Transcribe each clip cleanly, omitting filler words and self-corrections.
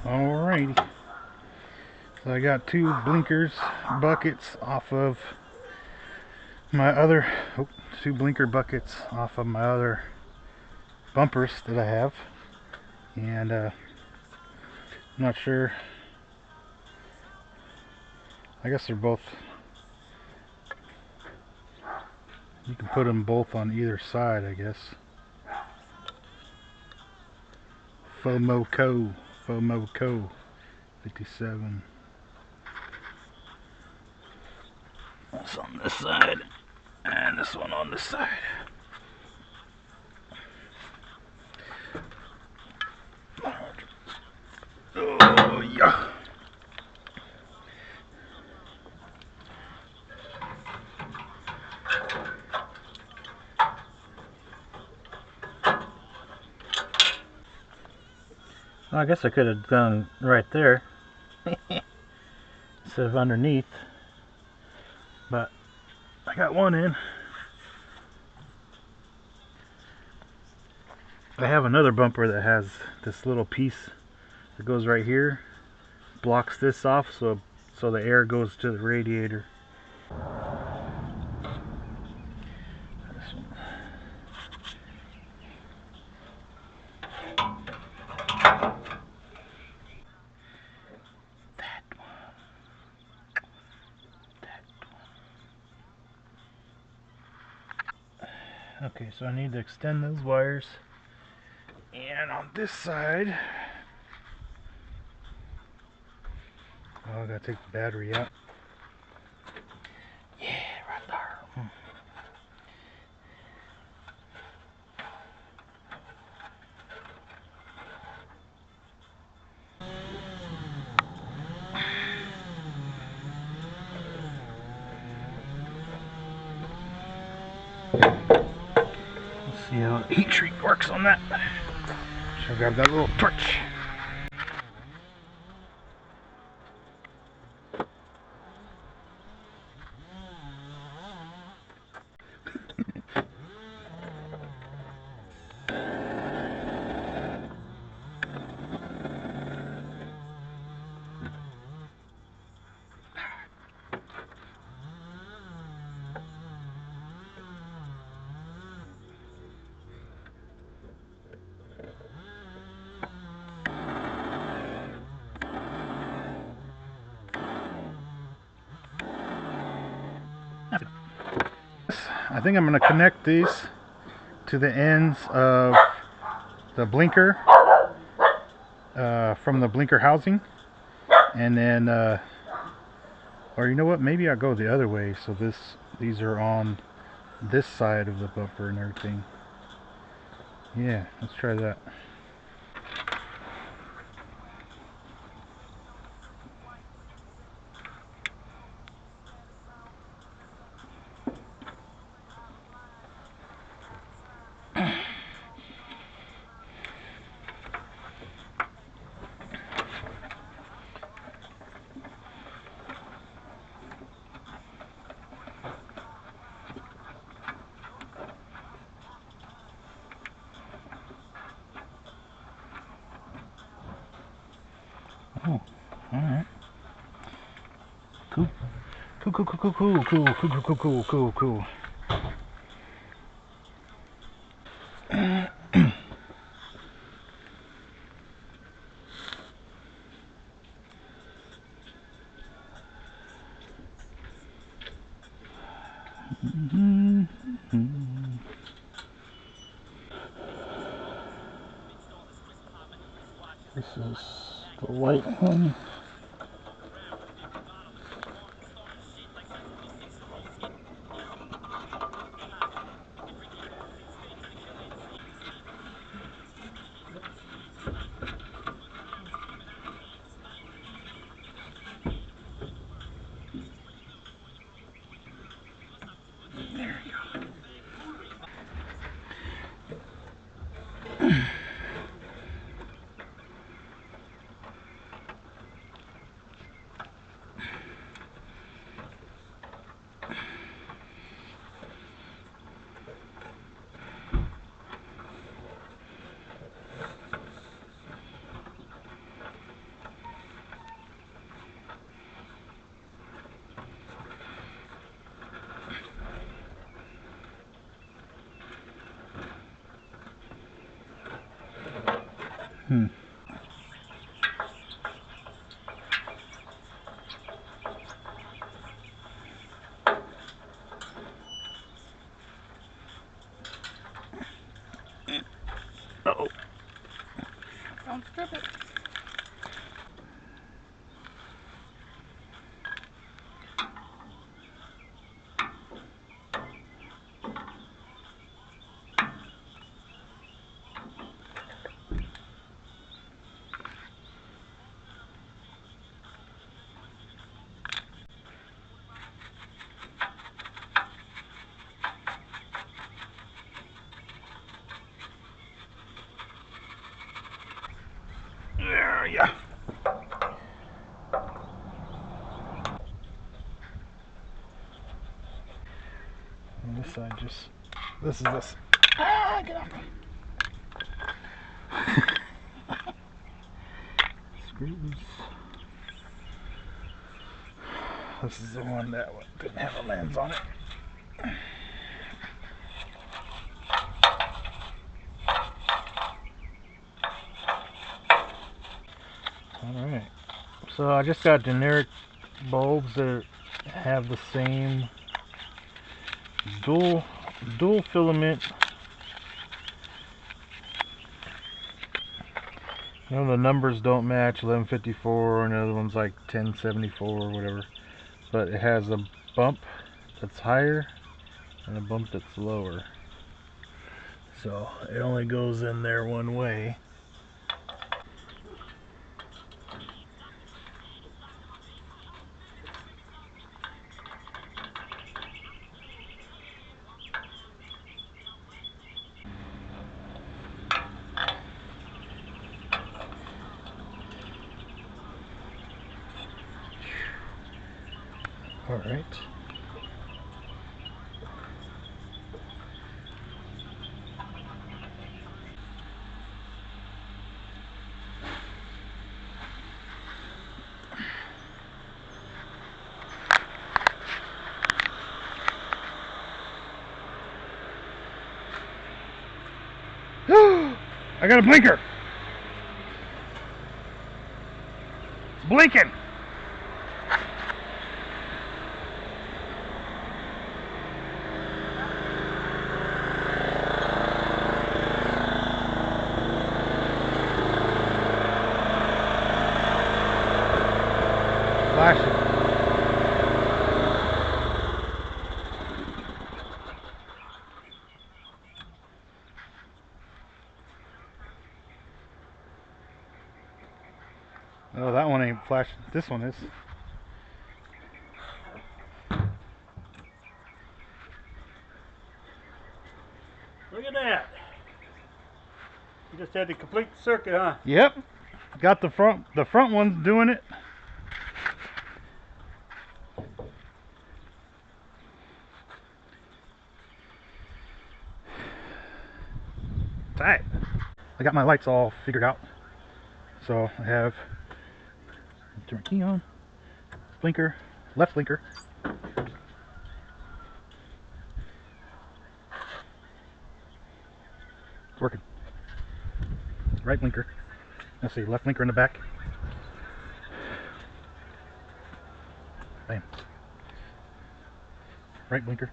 Alrighty. So I got two blinkers buckets off of my other, two blinker buckets off of my other bumpers that I have. And I'm not sure. I guess they're both, you can put them both on either side, I guess. FOMO-CO 57. That's on this side, and this one on this side. Oh, yeah. Well, I guess I could have done right there instead of underneath, but I got one in. I have another bumper that has this little piece that goes right here, blocks this off so the air goes to the radiator. Okay, so I need to extend those wires, and on this side, oh, I gotta take the battery out. Yeah, right there. Let's see how the heat treat works on that. Should I grab that little torch? I think I'm going to connect these to the ends of the blinker from the blinker housing, and then or you know what, maybe I'll go the other way so these are on this side of the bumper and everything. Yeah, let's try that. Oh, alright. Cool. Cool. This is the white one. side just, this is this. Ah, get off me. Screws. This is the one that didn't have a lens on it. Alright, so I just got generic bulbs that have the same dual filament. You know, the numbers don't match, 1154, and the other one's like 1074 or whatever. But it has a bump that's higher and a bump that's lower. So it only goes in there one way. All right. I got a blinker. It's blinking. Flashing. Oh, that one ain't flashing. This one is. Look at that. You just had to complete the circuit, huh? Yep. Got the front one's doing it. Tight. I got my lights all figured out. So I have, turn my key on, blinker, left blinker. It's working. Right blinker. Let's see, left blinker in the back. Bam. Right blinker.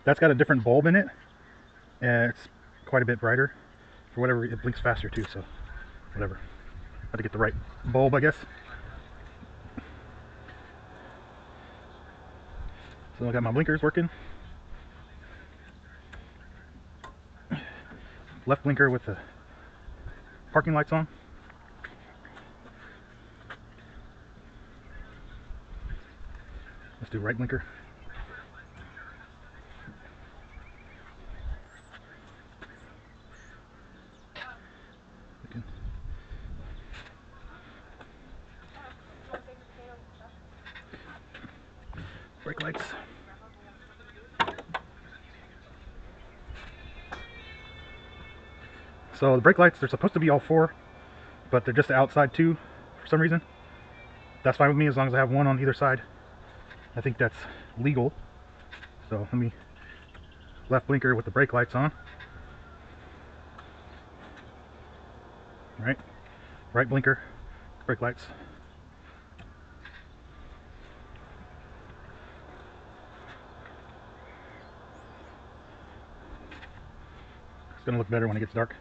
That's got a different bulb in it, and it's quite a bit brighter. For whatever, it blinks faster too, so whatever. Had to get the right bulb, I guess. So I got my blinkers working. Left blinker with the parking lights on. Let's do right blinker. Brake lights. So the brake lights, they're supposed to be all four, but they're just the outside two for some reason. That's fine with me as long as I have one on either side. I think that's legal. So let me, left blinker with the brake lights on. Right blinker, brake lights. It's gonna look better when it gets dark.